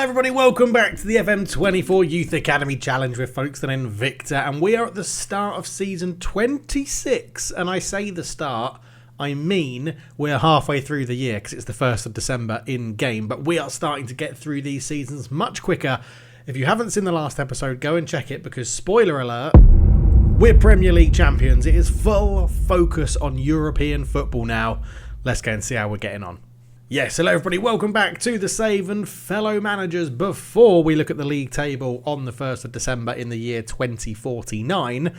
everybody, welcome back to the FM24 Youth Academy Challenge with Folkestone and Victor, and we are at the start of season 26, and I say the start, I mean we're halfway through the year because it's the 1st of December in game, but we are starting to get through these seasons much quicker. If you haven't seen the last episode, go and check it because, spoiler alert, we're Premier League champions. It is full focus on European football now. Let's go and see how we're getting on. Yes, hello everybody, welcome back to The Save and fellow managers. Before we look at the league table on the 1st of December in the year 2049,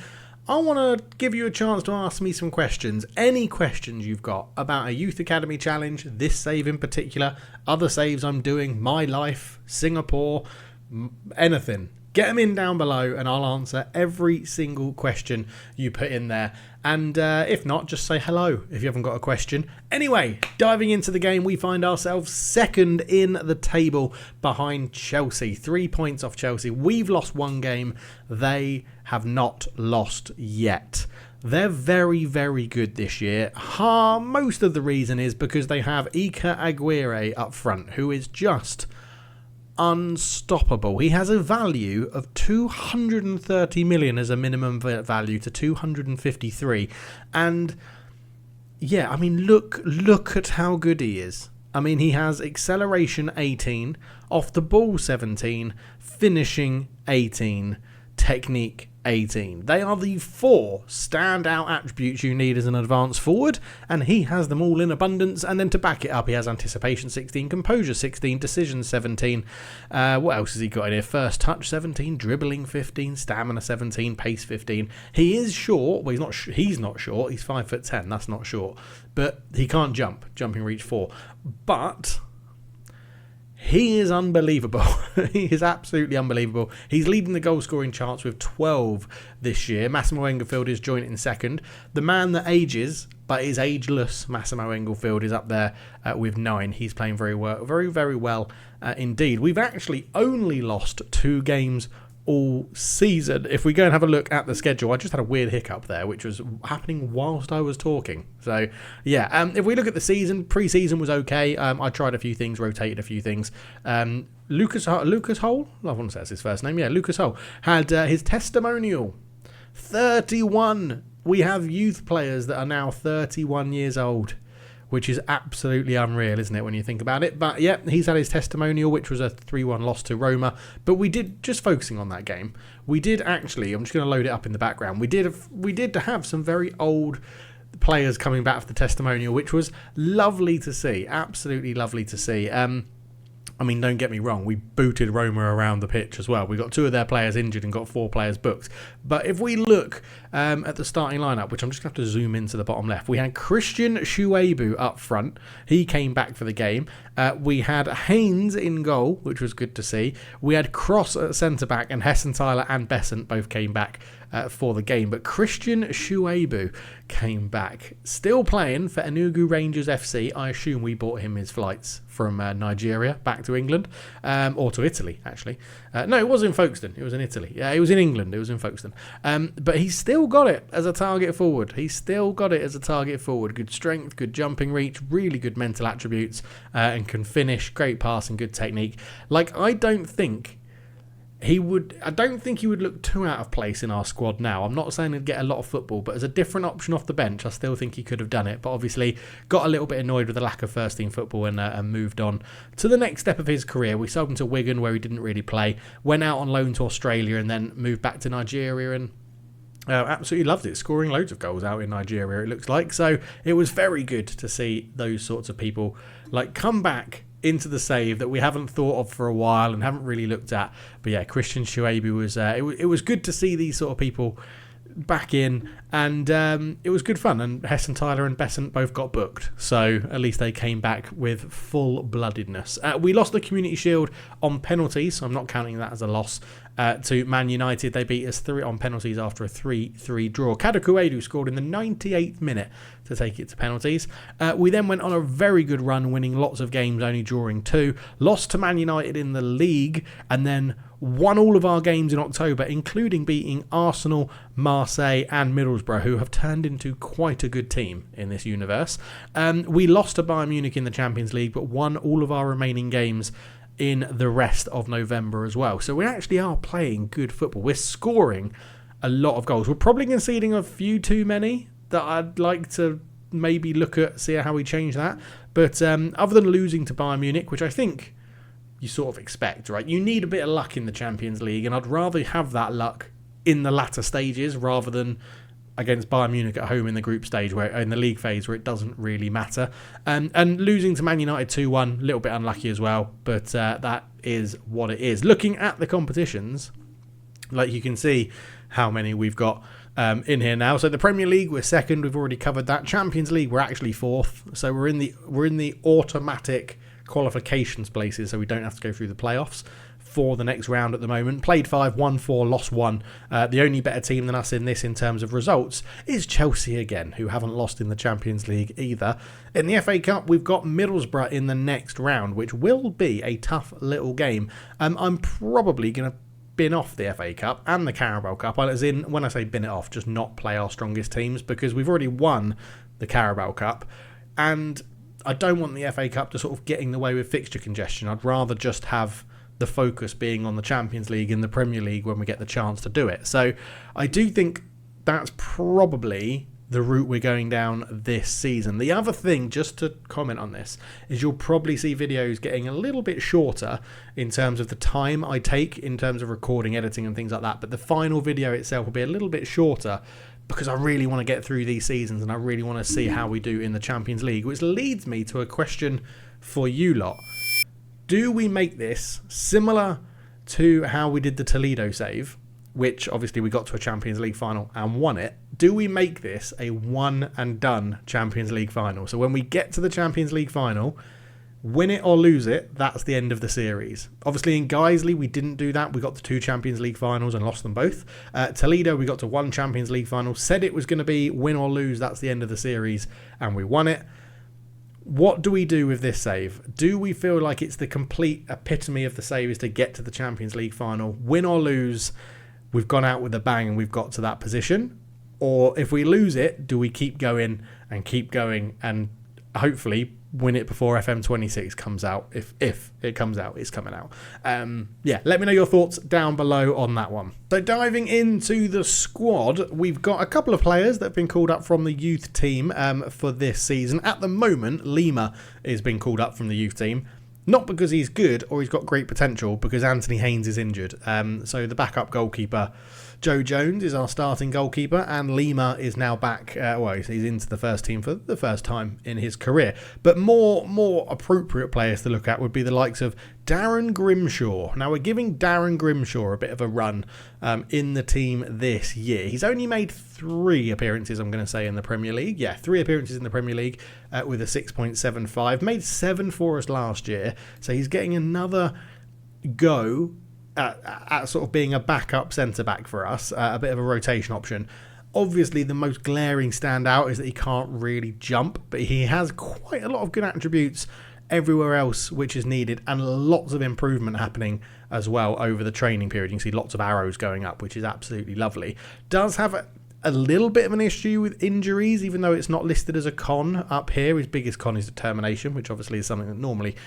I want to give you a chance to ask me some questions. Any questions you've got about a Youth Academy Challenge, this save in particular, other saves I'm doing, my life, Singapore, anything. Get them in down below and I'll answer every single question you put in there. And if not, just say hello if you haven't got a question. Anyway, diving into the game, we find ourselves second in the table behind Chelsea. 3 points off Chelsea. We've lost one game. They have not lost yet. They're very, very good this year. Most of the reason is because they have Iker Aguirre up front, who is just unstoppable. He has a value of 230 million as a minimum value to 253, and yeah, I mean look at how good he is. I mean, he has acceleration 18, off the ball 17, finishing 18, technique 18. They are the 4 standout attributes you need as an advanced forward, and he has them all in abundance. And then to back it up, he has anticipation 16, composure 16, decision 17. What else has he got in here? First touch 17, dribbling 15, stamina 17, pace 15. He is short. Well, he's not short. He's 5'10". That's not short, but he can't jump. Jumping reach 4, but he is unbelievable. He is absolutely unbelievable. He's leading the goal scoring charts with 12 this year. Massimo Engelfield is joint in second. The man that ages but is ageless, Massimo Engelfield, is up there with 9. He's playing very well, very well indeed. We've actually only lost 2 games all season. If we go and have a look at the schedule, I just had a weird hiccup there, which was happening whilst I was talking. So yeah, if we look at the season, pre-season was okay. I tried a few things, rotated a few things. Lucas Hull, I want to say that's his first name. Yeah, Lucas Hull had his testimonial 31. We have youth players that are now 31 years old, which is absolutely unreal, isn't it, when you think about it? But yeah, he's had his testimonial, which was a 3-1 loss to Roma. But we did, just focusing on that game, we did actually, I'm just going to load it up in the background, we did have some very old players coming back for the testimonial, which was lovely to see, absolutely lovely to see. I mean, don't get me wrong, we booted Roma around the pitch as well. We got 2 of their players injured and got 4 players booked. But if we look at the starting lineup, which I'm just going to have to zoom into the bottom left, we had Christian Shuaibu up front. He came back for the game. We had Haynes in goal, which was good to see. We had Cross at centre-back, and Hessenthaler and Besant both came back for the game. But Christian Shuaibu came back. Still playing for Enugu Rangers FC. I assume we bought him his flights from Nigeria back to England, or to Italy, actually. No, it was in Folkestone. It was in Italy. Yeah, it was in England. It was in Folkestone. But he's still got it as a target forward. Good strength, good jumping reach, really good mental attributes, and can finish, great passing, good technique. Like, I don't think he would look too out of place in our squad now. I'm not saying he'd get a lot of football, but as a different option off the bench, I still think he could have done it. But obviously got a little bit annoyed with the lack of first team football and moved on to the next step of his career. We sold him to Wigan, where he didn't really play, went out on loan to Australia, and then moved back to Nigeria and absolutely loved it, scoring loads of goals out in Nigeria, it looks like. So it was very good to see those sorts of people like come back into the save that we haven't thought of for a while and haven't really looked at. But yeah, Christian Shuaibu was it was good to see these sort of people back in, and it was good fun. And Hessenthaler and Besant both got booked, so at least they came back with full-bloodedness. We lost the Community Shield on penalties, so I'm not counting that as a loss. To Man United, they beat us 3 on penalties after a 3-3 draw. Kadoku scored in the 98th minute to take it to penalties. We then went on a very good run, winning lots of games, only drawing 2. Lost to Man United in the league, and then won all of our games in October, including beating Arsenal, Marseille and Middlesbrough, who have turned into quite a good team in this universe. We lost to Bayern Munich in the Champions League, but won all of our remaining games in the rest of November as well. So we actually are playing good football. We're scoring a lot of goals. We're probably conceding a few too many that I'd like to maybe look at, see how we change that. But other than losing to Bayern Munich, which I think you sort of expect, right? You need a bit of luck in the Champions League, and I'd rather have that luck in the latter stages rather than against Bayern Munich at home in the group stage, where in the league phase where it doesn't really matter. And losing to Man United 2-1, a little bit unlucky as well, but that is what it is. Looking at the competitions, like you can see how many we've got in here now. So the Premier League, we're second. We've already covered that. Champions League, we're actually fourth. So we're in the automatic qualifications places, so we don't have to go through the playoffs for the next round at the moment. Played 5, won 4, lost 1. The only better team than us in this in terms of results is Chelsea again, who haven't lost in the Champions League either. In the FA Cup, we've got Middlesbrough in the next round, which will be a tough little game. I'm probably going to bin off the FA Cup and the Carabao Cup, as in, when I say bin it off, just not play our strongest teams, because we've already won the Carabao Cup, and I don't want the FA Cup to sort of get in the way with fixture congestion. I'd rather just have the focus being on the Champions League and the Premier League when we get the chance to do it. So I do think that's probably the route we're going down this season. The other thing, just to comment on this, is you'll probably see videos getting a little bit shorter in terms of the time I take in terms of recording, editing and things like that. But the final video itself will be a little bit shorter because I really want to get through these seasons and I really want to see how we do in the Champions League, which leads me to a question for you lot. Do we make this similar to how we did the Toledo save, which obviously we got to a Champions League final and won it? Do we make this a one and done Champions League final? So when we get to the Champions League final, win it or lose it, that's the end of the series. Obviously in Guiseley, we didn't do that. We got to 2 Champions League finals and lost them both. Toledo, we got to 1 Champions League final, said it was going to be win or lose, that's the end of the series, and we won it. What do we do with this save? Do we feel like it's the complete epitome of the save is to get to the Champions League final? Win or lose, we've gone out with a bang and we've got to that position? Or if we lose it, do we keep going and hopefully win it before FM26 comes out? If it comes out, it's coming out. Let me know your thoughts down below on that one. So diving into the squad, we've got a couple of players that have been called up from the youth team for this season. At the moment, Lima is being called up from the youth team. Not because he's good or he's got great potential, because Anthony Haynes is injured. So the backup goalkeeper, Joe Jones, is our starting goalkeeper, and Lima is now back. He's into the first team for the first time in his career. But more appropriate players to look at would be the likes of Darren Grimshaw. Now we're giving Darren Grimshaw a bit of a run in the team this year. He's only made 3 appearances, I'm going to say, in the Premier League. Yeah, 3 appearances in the Premier League with a 6.75. Made 7 for us last year, so he's getting another go at sort of being a backup centre-back for us, a bit of a rotation option. Obviously, the most glaring standout is that he can't really jump, but he has quite a lot of good attributes everywhere else which is needed, and lots of improvement happening as well over the training period. You can see lots of arrows going up, which is absolutely lovely. Does have a little bit of an issue with injuries, even though it's not listed as a con up here. His biggest con is determination, which obviously is something that normally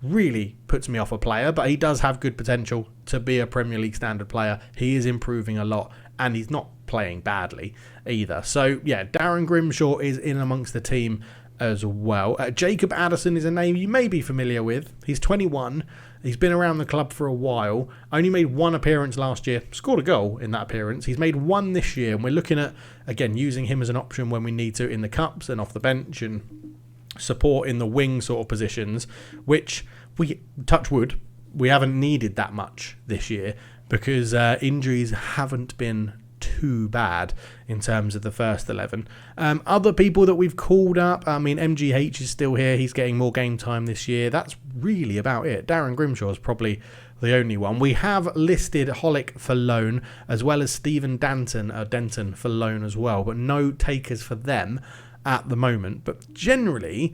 really puts me off a player, but he does have good potential to be a Premier League standard player. He is improving a lot and he's not playing badly either. So yeah, Darren Grimshaw is in amongst the team as well. Jacob Addison is a name you may be familiar with. He's 21. He's been around the club for a while. Only made 1 appearance last year. Scored a goal in that appearance. He's made 1 this year, and we're looking at, again, using him as an option when we need to in the cups and off the bench and support in the wing sort of positions, which we, touch wood, we haven't needed that much this year because injuries haven't been too bad in terms of the first 11. Other people that we've called up, I mean, MGH is still here. He's getting more game time this year. That's really about it. Darren Grimshaw is probably the only one. We have listed Holick for loan, as well as Stephen Denton for loan as well, but no takers for them at the moment. But generally,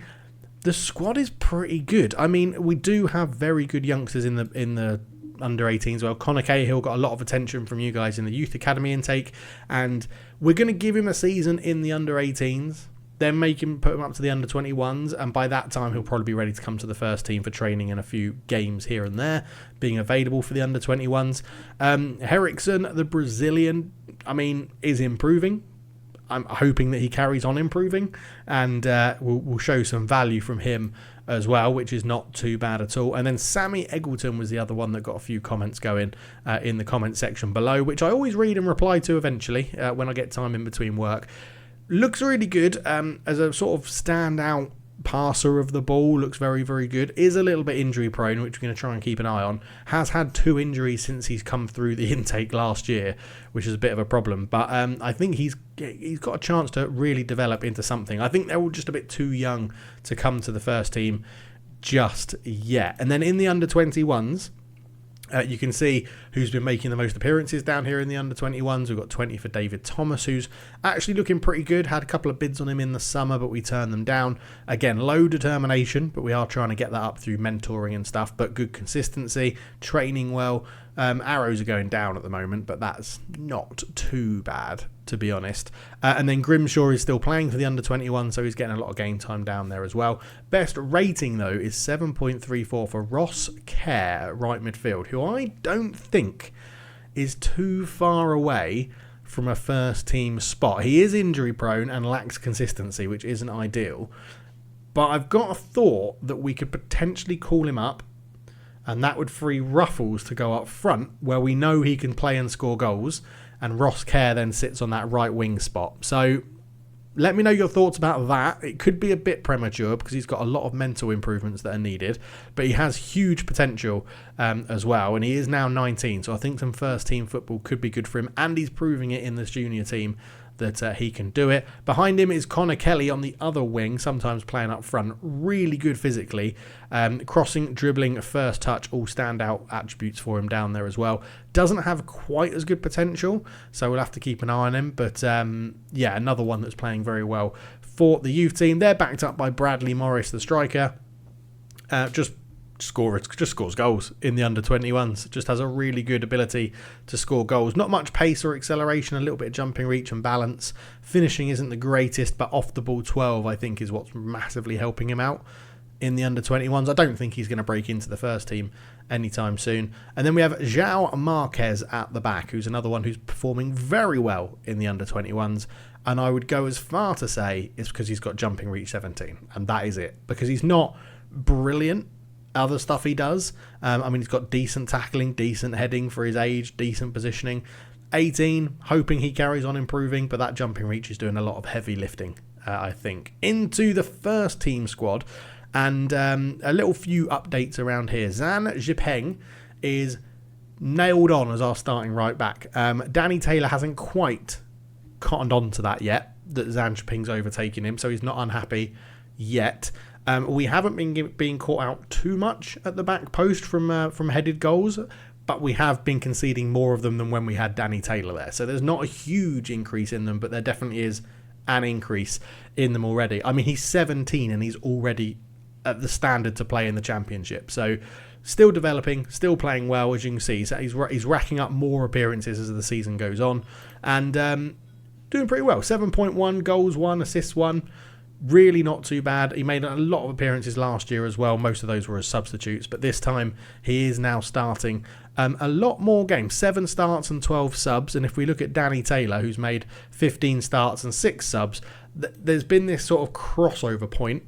the squad is pretty good. I mean, we do have very good youngsters in the under 18s. Well, Connor Cahill got a lot of attention from you guys in the youth academy intake, and we're going to give him a season in the under 18s then put him up to the under-21s, and by that time he'll probably be ready to come to the first team for training and a few games here and there, being available for the under-21s. Henriksen, the Brazilian, is improving. I'm hoping that he carries on improving, and we'll show some value from him as well, which is not too bad at all. And then Sammy Eggleton was the other one that got a few comments going in the comment section below, which I always read and reply to eventually when I get time in between work. Looks really good as a sort of standout passer of the ball. Looks very, very good. Is a little bit injury prone, which we're going to try and keep an eye on. Has had 2 injuries since he's come through the intake last year, which is a bit of a problem. But I think he's got a chance to really develop into something. I think they're all just a bit too young to come to the first team just yet. And then in the under-21s, you can see who's been making the most appearances down here in the under-21s. We've got 20 for David Thomas, who's actually looking pretty good. Had a couple of bids on him in the summer, but we turned them down. Again, low determination, but we are trying to get that up through mentoring and stuff. But good consistency, training well. Arrows are going down at the moment, but that's not too bad, to be honest. And then Grimshaw is still playing for the under-21, so he's getting a lot of game time down there as well. Best rating, though, is 7.34 for Ross Kerr, right midfield, who I don't think is too far away from a first-team spot. He is injury-prone and lacks consistency, which isn't ideal. But I've got a thought that we could potentially call him up, and that would free Ruffles to go up front, where we know he can play and score goals, and Ross Kerr then sits on that right wing spot. So let me know your thoughts about that. It could be a bit premature because he's got a lot of mental improvements that are needed, but he has huge potential as well, and he is now 19, so I think some first team football could be good for him, and he's proving it in this junior team that he can do it. Behind him is Connor Kelly on the other wing, sometimes playing up front. Really good physically. Crossing, dribbling, first touch, all standout attributes for him down there as well. Doesn't have quite as good potential, so we'll have to keep an eye on him. But yeah, another one that's playing very well for the youth team. They're backed up by Bradley Morris, the striker. Just scores goals in the under-21s. Just has a really good ability to score goals. Not much pace or acceleration, a little bit of jumping reach and balance. Finishing isn't the greatest, but off the ball 12 I think is what's massively helping him out in the under-21s. I don't think he's going to break into the first team anytime soon. And then we have João Marquez at the back, who's another one who's performing very well in the under-21s. And I would go as far to say it's because he's got jumping reach 17, and that is it. Because he's not brilliant other stuff he does. He's got decent tackling, decent heading for his age, decent positioning. 18, hoping he carries on improving, but that jumping reach is doing a lot of heavy lifting, I think. Into the first team squad, and a little few updates around here. Zan Jipeng is nailed on as our starting right back. Danny Taylor hasn't quite cottoned on to that yet, that Zan Jipeng's overtaken him, so he's not unhappy yet. We haven't been being caught out too much at the back post from headed goals, but we have been conceding more of them than when we had Danny Taylor there. So there's not a huge increase in them, but there definitely is an increase in them already. He's 17 and he's already at the standard to play in the Championship. So still developing, still playing well, as you can see. So he's racking up more appearances as the season goes on, and doing pretty well. 7.1 goals, 1 assists, 1. Really not too bad. He made a lot of appearances last year as well. Most of those were as substitutes, but this time he is now starting a lot more games. 7 starts and 12 subs. And if we look at Danny Taylor, who's made 15 starts and 6 subs, there's been this sort of crossover point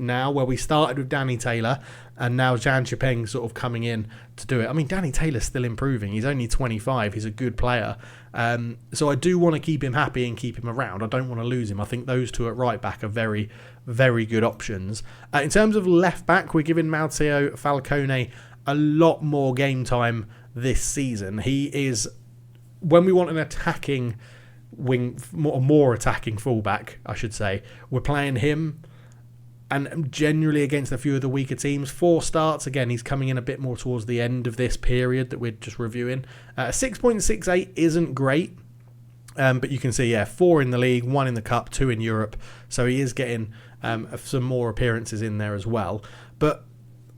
now where we started with Danny Taylor and now Zan Jipeng sort of coming in to do it. Danny Taylor's still improving. He's only 25. He's a good player. So I do want to keep him happy and keep him around. I don't want to lose him. I think those two at right back are very, very good options. In terms of left back, we're giving Matteo Falcone a lot more game time this season. He is, when we want an attacking wing, more attacking fullback, I should say, we're playing him. And generally against a few of the weaker teams. 4 starts. Again, he's coming in a bit more towards the end of this period that we're just reviewing. 6.68 isn't great. But you can see, 4 in the league, 1 in the cup, 2 in Europe. So he is getting some more appearances in there as well. But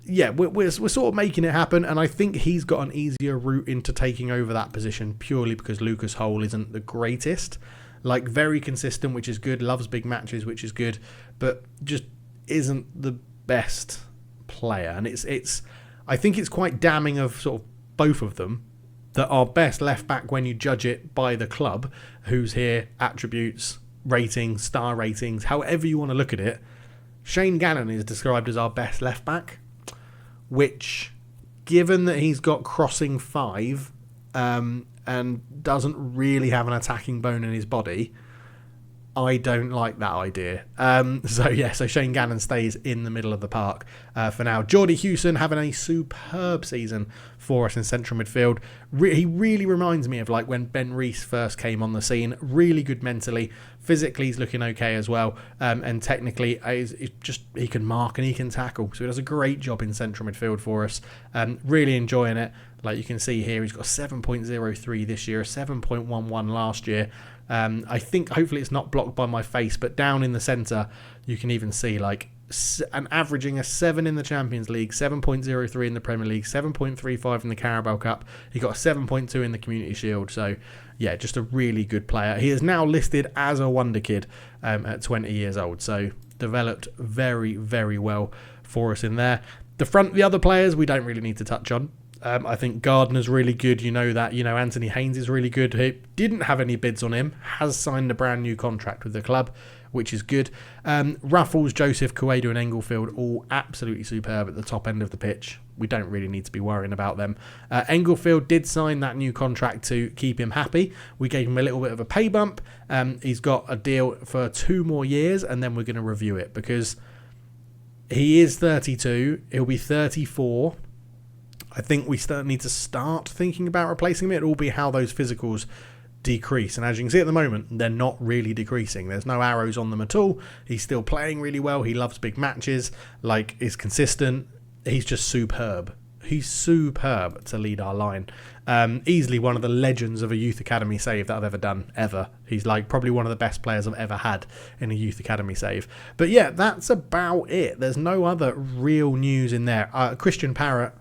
yeah, we're sort of making it happen. And I think he's got an easier route into taking over that position purely because Lucas Hole isn't the greatest. Like, very consistent, which is good. Loves big matches, which is good. But just isn't the best player. And I think it's quite damning of sort of both of them, that our best left back, when you judge it by the club, who's here, attributes, ratings, star ratings, however you want to look at it, Shane Gannon is described as our best left back, which, given that he's got crossing 5 and doesn't really have an attacking bone in his body, I don't like that idea. So Shane Gannon stays in the middle of the park for now. Jordy Hewson having a superb season for us in central midfield. He really reminds me of like when Ben Rees first came on the scene. Really good mentally. Physically, he's looking okay as well. And technically, he can mark and he can tackle. So he does a great job in central midfield for us. Really enjoying it. Like you can see here, he's got 7.03 this year, 7.11 last year. I think hopefully it's not blocked by my face, but down in the centre you can even see like averaging a 7 in the Champions League, 7.03 in the Premier League, 7.35 in the Carabao Cup. He got a 7.2 in the Community Shield. So yeah, just a really good player. He is now listed as a wonder kid at 20 years old. So developed very, very well for us in there. The other players we don't really need to touch on. I think Gardner's really good. You know that. Anthony Haynes is really good. He didn't have any bids on him. Has signed a brand new contract with the club, which is good. Ruffles, Joseph, Cuedo and Englefield, all absolutely superb at the top end of the pitch. We don't really need to be worrying about them. Englefield did sign that new contract to keep him happy. We gave him a little bit of a pay bump. He's got a deal for 2 more years, and then we're going to review it because he is 32. He'll be 34. I think we still need to start thinking about replacing him. It will be how those physicals decrease. And as you can see at the moment, they're not really decreasing. There's no arrows on them at all. He's still playing really well. He loves big matches, is consistent. He's just superb. He's superb to lead our line. Easily one of the legends of a youth academy save that I've ever done, ever. He's probably one of the best players I've ever had in a youth academy save. But yeah, that's about it. There's no other real news in there. Christian Parrott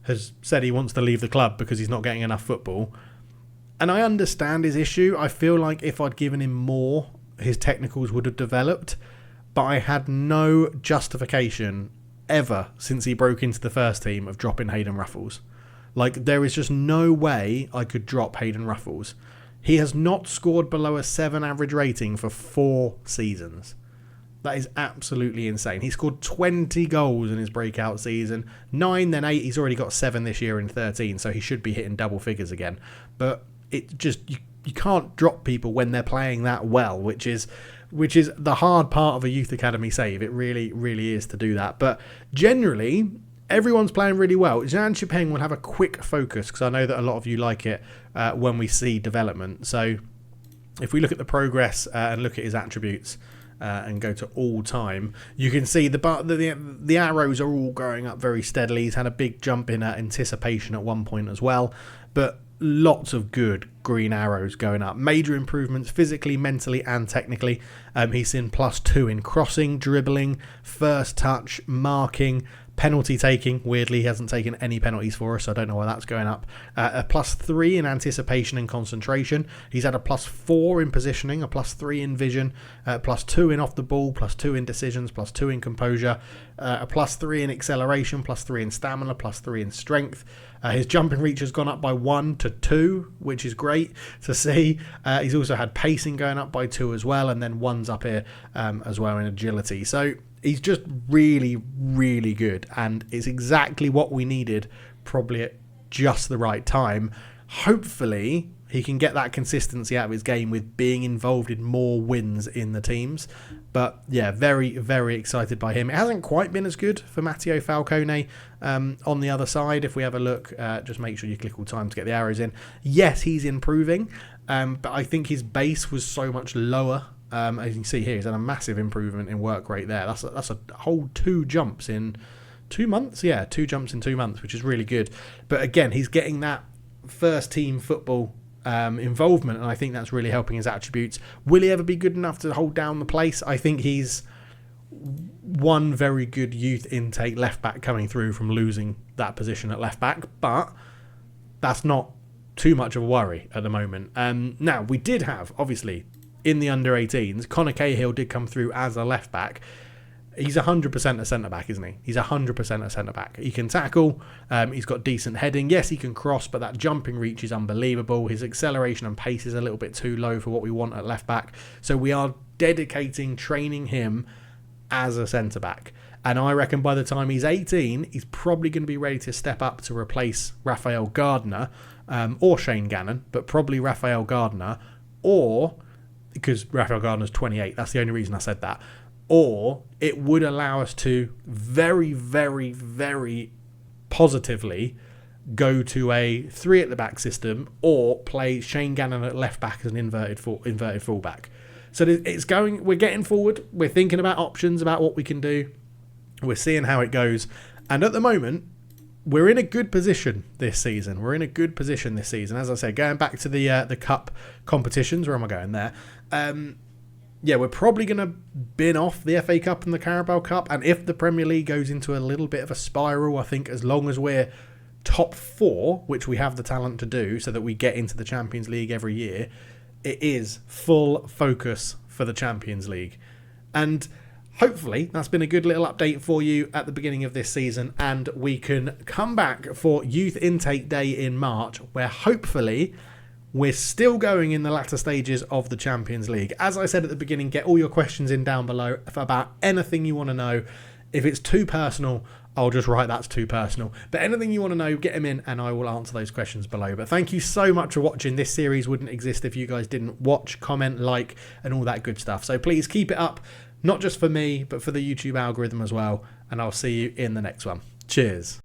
has said he wants to leave the club because he's not getting enough football. And I understand his issue. I feel like if I'd given him more, his technicals would have developed. But I had no justification ever since he broke into the first team of dropping Hayden Ruffles. There is just no way I could drop Hayden Ruffles. He has not scored below a 7 average rating for 4 seasons. That is absolutely insane. He scored 20 goals in his breakout season. 9, then 8. He's already got 7 this year in 13, so he should be hitting double figures again. But it just you can't drop people when they're playing that well, which is the hard part of a youth academy save. It really, really is to do that. But generally, everyone's playing really well. Zhang Shipeng will have a quick focus because I know that a lot of you like it when we see development. So if we look at the progress and look at his attributes, and go to all time, you can see the arrows are all going up very steadily. He's had a big jump in anticipation at one point as well, but lots of good green arrows going up. Major improvements physically, mentally and technically. He's seen +2 in crossing, dribbling, first touch, marking, penalty taking. Weirdly, he hasn't taken any penalties for us, so I don't know why that's going up. A +3 in anticipation and concentration. He's had a +4 in positioning, a +3 in vision, +2 in off the ball, +2 in decisions, +2 in composure, a +3 in acceleration, +3 in stamina, +3 in strength. His jumping reach has gone up by 1 to 2, which is great to see. He's also had pacing going up by 2 as well, and then 1's up here as well in agility. So he's just really, really good, and it's exactly what we needed, probably at just the right time. Hopefully, he can get that consistency out of his game with being involved in more wins in the teams. But yeah, very, very excited by him. It hasn't quite been as good for Matteo Falcone on the other side. If we have a look, just make sure you click all time to get the arrows in. Yes, he's improving, but I think his base was so much lower. As you can see here, he's had a massive improvement in work rate there. That's a whole 2 jumps in 2 months. Yeah, 2 jumps in 2 months, which is really good. But again, he's getting that first team football involvement, and I think that's really helping his attributes. Will he ever be good enough to hold down the place? I think he's one very good youth intake left back coming through from losing that position at left back, but that's not too much of a worry at the moment. Now, we did have, obviously, in the under-18s, Connor Cahill did come through as a left-back. He's 100% a centre-back, isn't he? He's 100% a centre-back. He can tackle. He's got decent heading. Yes, he can cross, but that jumping reach is unbelievable. His acceleration and pace is a little bit too low for what we want at left-back. So we are dedicating training him as a centre-back. And I reckon by the time he's 18, he's probably going to be ready to step up to replace Raphael Gardner or Shane Gannon, but probably Raphael Gardner, or, because Raphael Gardner's 28, that's the only reason I said that, or it would allow us to very, very, very positively go to a 3 at the back system, or play Shane Gannon at left back as an inverted fullback. So it's going. We're getting forward. We're thinking about options, about what we can do. We're seeing how it goes, and at the moment, we're in a good position this season. As I said, going back to the cup competitions. Where am I going there? Yeah, we're probably going to bin off the FA Cup and the Carabao Cup. And if the Premier League goes into a little bit of a spiral, I think as long as we're top 4, which we have the talent to do, so that we get into the Champions League every year, it is full focus for the Champions League. And hopefully that's been a good little update for you at the beginning of this season. And we can come back for Youth Intake Day in March, where hopefully we're still going in the latter stages of the Champions League. As I said at the beginning, get all your questions in down below about anything you want to know. If it's too personal, I'll just write that's too personal. But anything you want to know, get them in and I will answer those questions below. But thank you so much for watching. This series wouldn't exist if you guys didn't watch, comment, like, and all that good stuff. So please keep it up, not just for me, but for the YouTube algorithm as well. And I'll see you in the next one. Cheers.